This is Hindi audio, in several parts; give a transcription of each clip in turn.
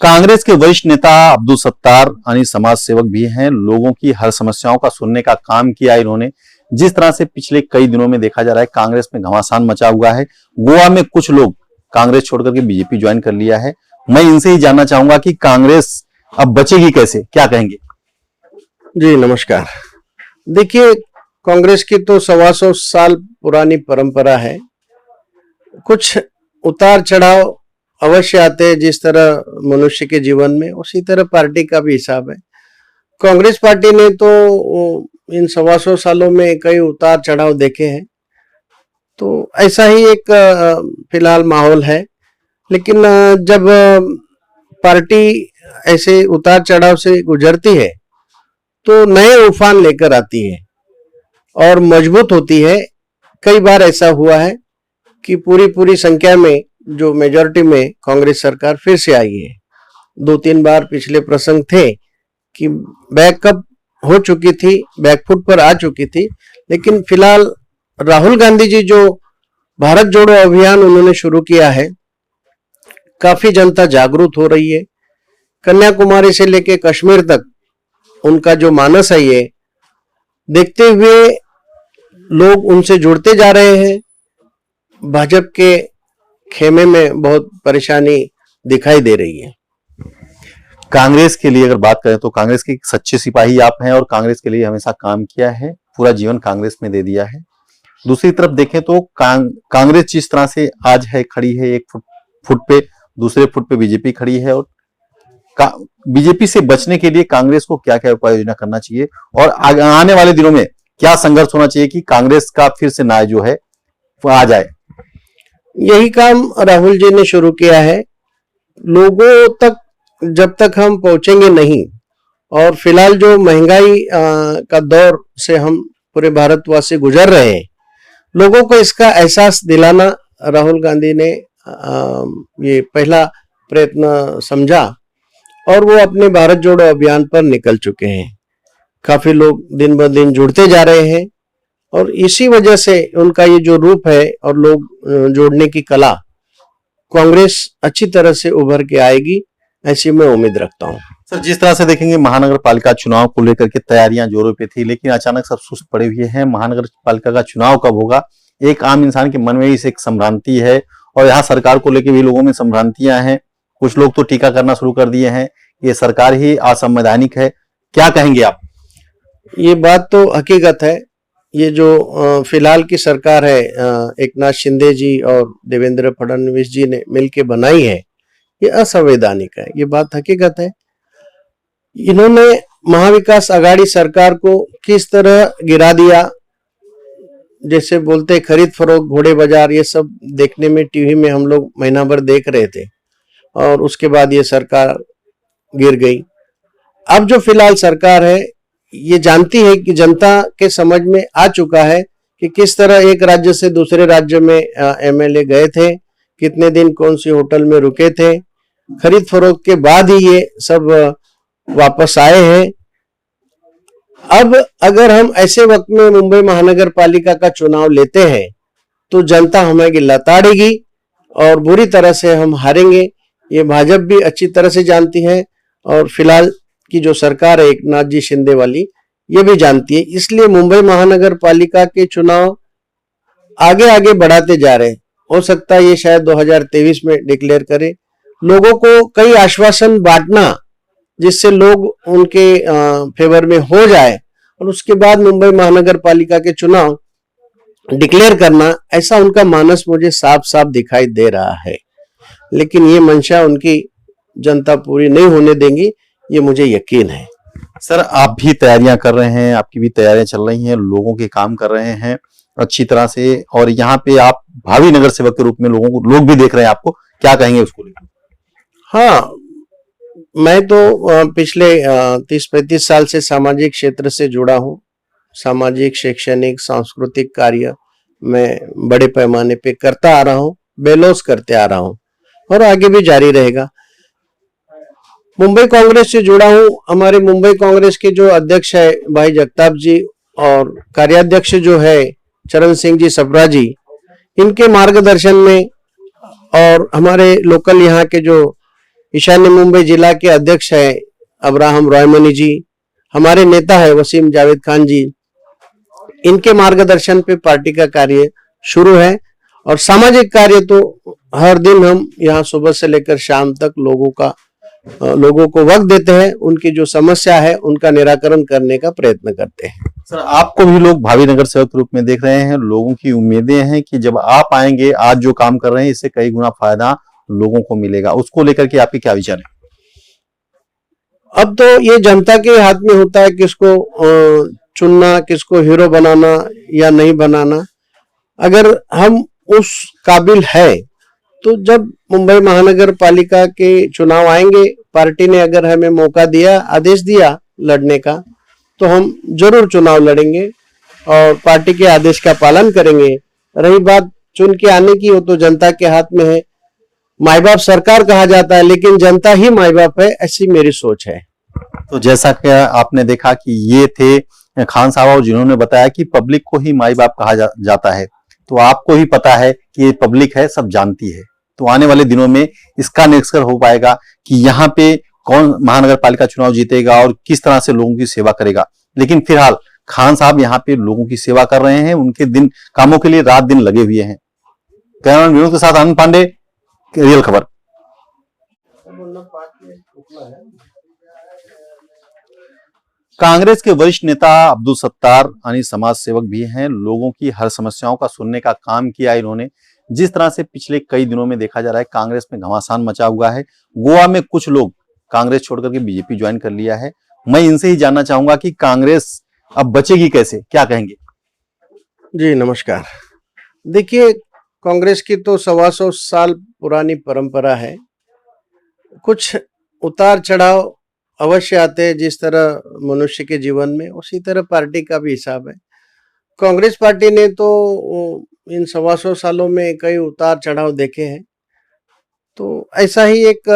कांग्रेस के वरिष्ठ नेता अब्दुल सत्तार यानी समाज सेवक भी हैं। लोगों की हर समस्याओं का सुनने का काम किया इन्होंने। जिस तरह से पिछले कई दिनों में देखा जा रहा है, कांग्रेस में घमासान मचा हुआ है। गोवा में कुछ लोग कांग्रेस छोड़कर के बीजेपी ज्वाइन कर लिया है। मैं इनसे ही जानना चाहूंगा कि कांग्रेस अब बचेगी कैसे, क्या कहेंगे? जी नमस्कार। देखिए, कांग्रेस की तो 125 साल पुरानी परंपरा है। कुछ उतार चढ़ाव अवश्य आते हैं, जिस तरह मनुष्य के जीवन में, उसी तरह पार्टी का भी हिसाब है। कांग्रेस पार्टी ने तो इन 125 सालों में कई उतार चढ़ाव देखे हैं, तो ऐसा ही एक फिलहाल माहौल है। लेकिन जब पार्टी ऐसे उतार चढ़ाव से गुजरती है तो नए उफान लेकर आती है और मजबूत होती है। कई बार ऐसा हुआ है कि पूरी संख्या में, जो मेजॉरिटी में कांग्रेस सरकार फिर से आई है। 2-3 बार पिछले प्रसंग थे कि बैकअप हो चुकी थी, बैकफुट पर आ चुकी थी। लेकिन फिलहाल राहुल गांधी जी जो भारत जोड़ो अभियान उन्होंने शुरू किया है, काफी जनता जागरूक हो रही है। कन्याकुमारी से लेकर कश्मीर तक उनका जो मानस है, ये देखते हुए लोग उनसे जुड़ते जा रहे हैं। भाजपा के खेमे में बहुत परेशानी दिखाई दे रही है। कांग्रेस के लिए अगर बात करें तो कांग्रेस के सच्चे सिपाही आप हैं और कांग्रेस के लिए हमेशा काम किया है, पूरा जीवन कांग्रेस में दे दिया है। दूसरी तरफ देखें तो कांग्रेस जिस तरह से आज है खड़ी है, एक फुट पे, दूसरे फुट पे बीजेपी खड़ी है। और बीजेपी से बचने के लिए कांग्रेस को क्या क्या उपाय योजना करना चाहिए और आने वाले दिनों में क्या संघर्ष होना चाहिए कि कांग्रेस का फिर से न्याय जो है वो आ जाए? यही काम राहुल जी ने शुरू किया है। लोगों तक जब तक हम पहुंचेंगे नहीं, और फिलहाल जो महंगाई का दौर से हम पूरे भारतवासी गुजर रहे हैं, लोगों को इसका एहसास दिलाना राहुल गांधी ने ये पहला प्रयत्न समझा और वो अपने भारत जोड़ो अभियान पर निकल चुके हैं। काफी लोग दिन ब दिन जुड़ते जा रहे हैं और इसी वजह से उनका ये जो रूप है और लोग जोड़ने की कला, कांग्रेस अच्छी तरह से उभर के आएगी, ऐसी मैं उम्मीद रखता हूं। सर, जिस तरह से देखेंगे महानगर पालिका चुनाव को लेकर के तैयारियां जोरों पे थी, लेकिन अचानक सब सुस्त पड़े हुए हैं। महानगर पालिका का चुनाव कब होगा, एक आम इंसान के मन में इस एक संभ्रांति है और यहाँ सरकार को लेकर भी लोगों में संभ्रांतियां हैं। कुछ लोग तो टीका करना शुरू कर दिए हैं, ये सरकार ही असंवैधानिक है। क्या कहेंगे आप? ये बात तो हकीकत है। ये जो फिलहाल की सरकार है, एकनाथ शिंदे जी और देवेंद्र फडणवीस जी ने मिलकर बनाई है, ये असंवैधानिक है। ये बात हकीकत है। इन्होंने महाविकास आघाड़ी सरकार को किस तरह गिरा दिया, जैसे बोलते खरीद फरोख्त, घोड़े बाजार, ये सब देखने में टीवी में हम लोग महीना भर देख रहे थे और उसके बाद ये सरकार गिर गई। अब जो फिलहाल सरकार है, ये जानती है कि जनता के समझ में आ चुका है कि किस तरह एक राज्य से दूसरे राज्य में एमएलए गए थे, कितने दिन कौन सी होटल में रुके थे, खरीद फरोख्त के बाद ही ये सब वापस आए हैं। अब अगर हम ऐसे वक्त में मुंबई महानगर पालिका का चुनाव लेते हैं तो जनता हमें लताड़ेगी और बुरी तरह से हम हारेंगे। ये भाजपा भी अच्छी तरह से जानती है और फिलहाल की जो सरकार है एकनाथ जी शिंदे वाली, ये भी जानती है। इसलिए मुंबई महानगर पालिका के चुनाव आगे आगे बढ़ाते जा रहे हैं। हो सकता है ये शायद 2023 में डिक्लेयर करे। लोगों को कई आश्वासन बांटना जिससे लोग उनके फेवर में हो जाए और उसके बाद मुंबई महानगर पालिका के चुनाव डिक्लेयर करना, ऐसा उनका मानस मुझे साफ साफ दिखाई दे रहा है। लेकिन ये मंशा उनकी जनता पूरी नहीं होने देंगी, ये मुझे यकीन है। सर, आप भी तैयारियां कर रहे हैं, आपकी भी तैयारियां चल रही हैं, लोगों के काम कर रहे हैं अच्छी तरह से, और यहाँ पे आप भावी नगर सेवक के रूप में लोग भी देख रहे हैं आपको, क्या कहेंगे उसको लेकर? हाँ, मैं तो पिछले 30-35 साल से सामाजिक क्षेत्र से जुड़ा हूँ। सामाजिक, शैक्षणिक, सांस्कृतिक कार्य मैं बड़े पैमाने पे करता आ रहा हूँ, बेलौस करते आ रहा हूँ और आगे भी जारी रहेगा। मुंबई कांग्रेस से जुड़ा हूँ। हमारे मुंबई कांग्रेस के जो अध्यक्ष है भाई जगताप जी और कार्याध्यक्ष जो है चरण सिंह जी सप्रा जी, इनके मार्गदर्शन में और हमारे लोकल यहाँ के जो ईशान्य मुंबई जिला के अध्यक्ष है अब्राहम रॉयमनी जी, हमारे नेता है वसीम जावेद खान जी। इनके मार्गदर्शन पे पार्टी का कार्य शुरू है और सामाजिक कार्य तो हर दिन हम यहाँ सुबह से लेकर शाम तक लोगों को वक्त देते हैं, उनकी जो समस्या है उनका निराकरण करने का प्रयत्न करते हैं। सर, आपको भी लोग भावी नगर सेवक के रूप में देख रहे हैं। लोगों की उम्मीदें हैं कि जब आप आएंगे, आज जो काम कर रहे हैं इससे कई गुना फायदा लोगों को मिलेगा। उसको लेकर के आपके क्या विचार है? अब तो ये जनता के हाथ में होता है किसको चुनना, किसको हीरो बनाना या नहीं बनाना। अगर हम उस काबिल है तो जब मुंबई महानगर पालिका के चुनाव आएंगे, पार्टी ने अगर हमें मौका दिया, आदेश दिया लड़ने का, तो हम जरूर चुनाव लड़ेंगे और पार्टी के आदेश का पालन करेंगे। रही बात चुन के आने की, वो तो जनता के हाथ में है। माई बाप सरकार कहा जाता है, लेकिन जनता ही माई बाप है, ऐसी मेरी सोच है। तो जैसा कि आपने देखा कि ये थे खान साहब, जिन्होंने बताया कि पब्लिक को ही माई बाप कहा जाता है। तो आपको ही पता है कि ये पब्लिक है, सब जानती है। तो आने वाले दिनों में इसका निरीक्षण हो पाएगा कि यहाँ पे कौन महानगर पालिका चुनाव जीतेगा और किस तरह से लोगों की सेवा करेगा। लेकिन फिलहाल खान साहब यहाँ पे लोगों की सेवा कर रहे हैं, उनके दिन कामों के लिए रात दिन लगे हुए हैं। कैमरामैन विनोद के साथ आनंद पांडे, रियल खबर। कांग्रेस के वरिष्ठ नेता अब्दुल सत्तार यानी समाज सेवक भी हैं। लोगों की हर समस्याओं का सुनने का काम किया इन्होंने। जिस तरह से पिछले कई दिनों में देखा जा रहा है, कांग्रेस में घमासान मचा हुआ है। गोवा में कुछ लोग कांग्रेस छोड़कर के बीजेपी ज्वाइन कर लिया है। मैं इनसे ही जानना चाहूंगा कि कांग्रेस अब बचेगी कैसे, क्या कहेंगे? जी नमस्कार। देखिए, कांग्रेस की तो 125 साल पुरानी परंपरा है। कुछ उतार चढ़ाव अवश्य आते हैं, जिस तरह मनुष्य के जीवन में, उसी तरह पार्टी का भी हिसाब है। कांग्रेस पार्टी ने तो इन 125 सालों में कई उतार चढ़ाव देखे हैं, तो ऐसा ही एक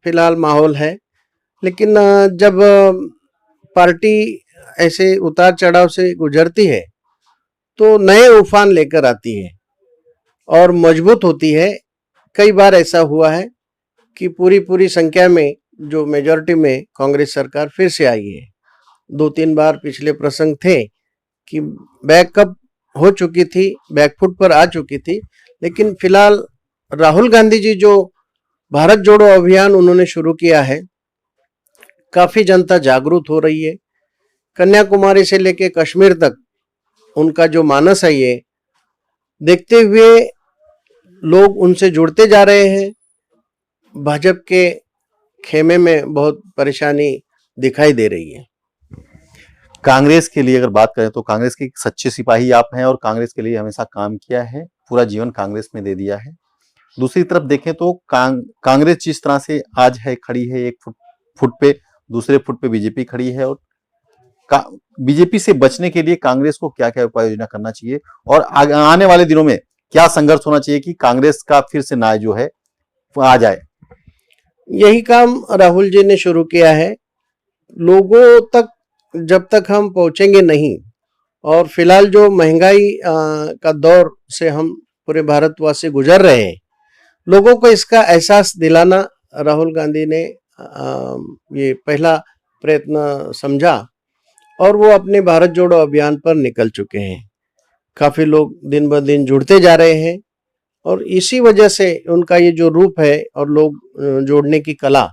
फिलहाल माहौल है। लेकिन जब पार्टी ऐसे उतार चढ़ाव से गुजरती है तो नए उफान लेकर आती है और मजबूत होती है। कई बार ऐसा हुआ है कि पूरी संख्या में, जो मेजॉरिटी में कांग्रेस सरकार फिर से आई है। 2-3 बार पिछले प्रसंग थे कि बैकअप हो चुकी थी, बैकफुट पर आ चुकी थी। लेकिन फिलहाल राहुल गांधी जी जो भारत जोड़ो अभियान उन्होंने शुरू किया है, काफी जनता जागरूक हो रही है। कन्याकुमारी से लेके कश्मीर तक उनका जो मानस है, ये देखते हुए लोग उनसे जुड़ते जा रहे हैं। भाजपा के खेमे में बहुत परेशानी दिखाई दे रही है। कांग्रेस के लिए अगर बात करें तो कांग्रेस के सच्चे सिपाही आप हैं और कांग्रेस के लिए हमेशा काम किया है, पूरा जीवन कांग्रेस में दे दिया है। दूसरी तरफ देखें तो कांग्रेस जिस तरह से आज है, खड़ी है एक फुट पे, दूसरे फुट पे बीजेपी खड़ी है। और बीजेपी से बचने के लिए कांग्रेस को क्या क्या उपाय योजना करना चाहिए और आने वाले दिनों में क्या संघर्ष होना चाहिए कि कांग्रेस का फिर से न्याय जो है वो आ जाए? यही काम राहुल जी ने शुरू किया है। लोगों तक जब तक हम पहुंचेंगे नहीं, और फिलहाल जो महंगाई का दौर से हम पूरे भारतवासी गुजर रहे हैं, लोगों को इसका एहसास दिलाना राहुल गांधी ने ये पहला प्रयत्न समझा और वो अपने भारत जोड़ो अभियान पर निकल चुके हैं। काफी लोग दिन ब दिन जुड़ते जा रहे हैं और इसी वजह से उनका ये जो रूप है और लोग जोड़ने की कला,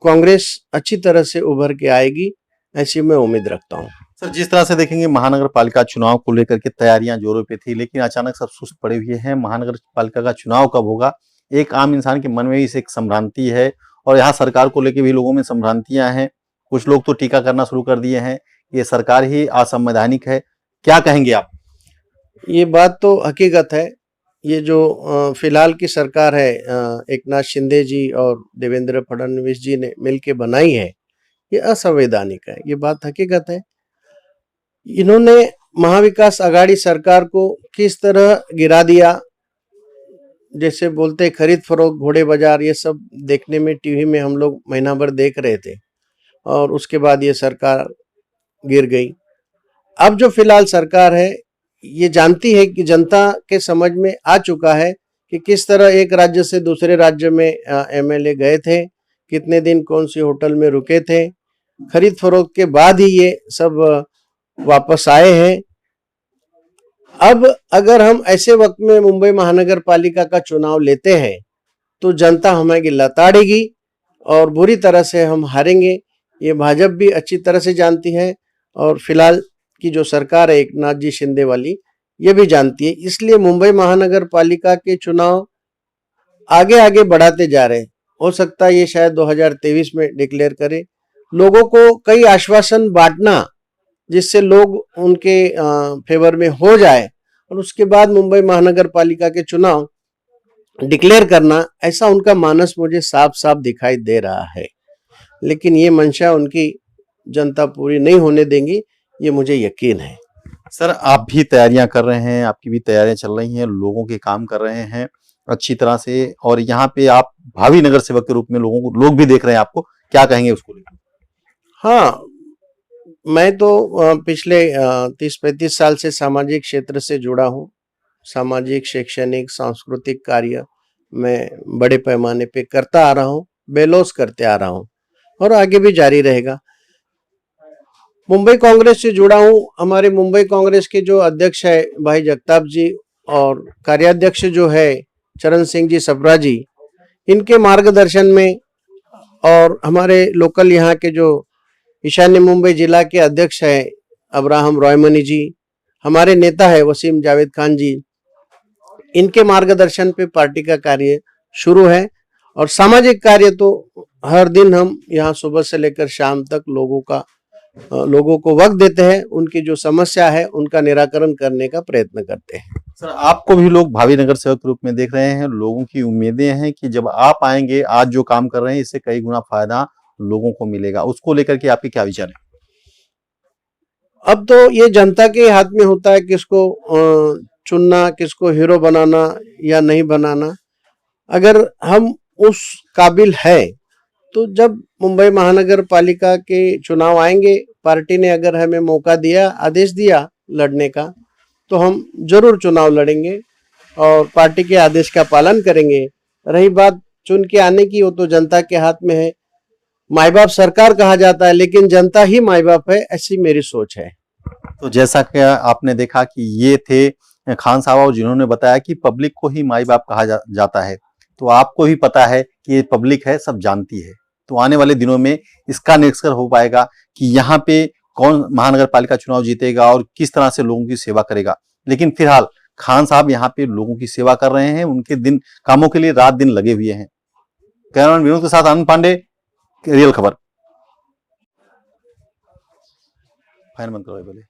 कांग्रेस अच्छी तरह से उभर के आएगी, ऐसी मैं उम्मीद रखता हूँ। सर, जिस तरह से देखेंगे महानगर पालिका चुनाव को लेकर के तैयारियां जोरों पे थी, लेकिन अचानक सब सुस्त पड़े हुए हैं। महानगर पालिका का चुनाव कब होगा, एक आम इंसान के मन में इसे एक संभ्रांति है और यहाँ सरकार को लेकर भी लोगों में संभ्रांतियां हैं। कुछ लोग तो टीका करना शुरू कर दिए हैं, ये सरकार ही असंवैधानिक है। क्या कहेंगे आप? ये बात तो हकीकत है। ये जो फिलहाल की सरकार है, एक नाथ शिंदे जी और देवेंद्र फडणवीस जी ने मिलके बनाई है, ये असंवैधानिक है। ये बात हकीकत है। इन्होंने महाविकास आघाड़ी सरकार को किस तरह गिरा दिया, जैसे बोलते खरीद फरोख्त, घोड़े बाजार, ये सब देखने में टीवी में हम लोग महीना भर देख रहे थे और उसके बाद ये सरकार गिर गई। अब जो फिलहाल सरकार है, ये जानती है कि जनता के समझ में आ चुका है कि किस तरह एक राज्य से दूसरे राज्य में एमएलए गए थे, कितने दिन कौन सी होटल में रुके थे, खरीद फरोख्त के बाद ही ये सब वापस आए हैं। अब अगर हम ऐसे वक्त में मुंबई महानगर पालिका का चुनाव लेते हैं तो जनता हमें लताड़ेगी और बुरी तरह से हम हारेंगे। ये भाजपा भी अच्छी तरह से जानती है और फिलहाल की जो सरकार है एक नाथ जी शिंदे वाली, ये भी जानती है। इसलिए मुंबई महानगर पालिका के चुनाव आगे आगे बढ़ाते जा रहे हैं। हो सकता है ये शायद 2023 में डिक्लेयर करे। लोगों को कई आश्वासन बांटना जिससे लोग उनके फेवर में हो जाए और उसके बाद मुंबई महानगर पालिका के चुनाव डिक्लेयर करना, ऐसा उनका मानस मुझे साफ साफ दिखाई दे रहा है। लेकिन ये मंशा उनकी जनता पूरी नहीं होने देंगी, ये मुझे यकीन है। सर, आप भी तैयारियां कर रहे हैं, आपकी भी तैयारियां चल रही हैं, लोगों के काम कर रहे हैं अच्छी तरह से, और यहाँ पे आप भावी नगर सेवक के रूप में लोग भी देख रहे हैं आपको, क्या कहेंगे उसको लेकर? हाँ, मैं तो पिछले 30-35 साल से सामाजिक क्षेत्र से जुड़ा हूँ। सामाजिक, शैक्षणिक, सांस्कृतिक कार्य मैं बड़े पैमाने पे करता आ रहा हूँ, बेलौस करते आ रहा हूँ और आगे भी जारी रहेगा। मुंबई कांग्रेस से जुड़ा हूँ। हमारे मुंबई कांग्रेस के जो अध्यक्ष है भाई जगताप जी और कार्याध्यक्ष जो है चरण सिंह जी सप्रा जी, इनके मार्गदर्शन में, और हमारे लोकल यहाँ के जो ईशान्य मुंबई जिला के अध्यक्ष है अब्राहम रॉयमनी जी, हमारे नेता है वसीम जावेद खान जी, इनके मार्गदर्शन पे पार्टी का कार्य शुरू है। और सामाजिक कार्य तो हर दिन हम यहाँ सुबह से लेकर शाम तक लोगों को वक्त देते हैं, उनकी जो समस्या है उनका निराकरण करने का प्रयत्न करते हैं। सर, आपको भी लोग भावी नगर सेवक के रूप में देख रहे हैं, लोगों की उम्मीदें हैं कि जब आप आएंगे, आज जो काम कर रहे हैं इससे कई गुना फायदा लोगों को मिलेगा, उसको लेकर के आपके क्या विचार है? अब तो ये जनता के हाथ में होता है किसको चुनना, किसको हीरो बनाना या नहीं बनाना। अगर हम उस काबिल है तो जब मुंबई महानगर पालिका के चुनाव आएंगे, पार्टी ने अगर हमें मौका दिया, आदेश दिया लड़ने का, तो हम जरूर चुनाव लड़ेंगे और पार्टी के आदेश का पालन करेंगे। रही बात चुन के आने की, वो तो जनता के हाथ में है। माई बाप सरकार कहा जाता है लेकिन जनता ही माई बाप है, ऐसी मेरी सोच है। तो जैसा कि आपने देखा कि ये थे खान साहब जिन्होंने बताया कि पब्लिक को ही माई बाप कहा जाता है, तो आपको भी पता है कि ये पब्लिक है, सब जानती है। तो आने वाले दिनों में इसका निष्कर्ष हो पाएगा कि यहाँ पे कौन महानगर पालिका चुनाव जीतेगा और किस तरह से लोगों की सेवा करेगा। लेकिन फिलहाल खान साहब यहाँ पे लोगों की सेवा कर रहे हैं, उनके दिन कामों के लिए रात दिन लगे हुए हैं। कैमरामैन विनोद के साथ आनंद पांडे, रियल खबर। फाइन बंद करो बोले।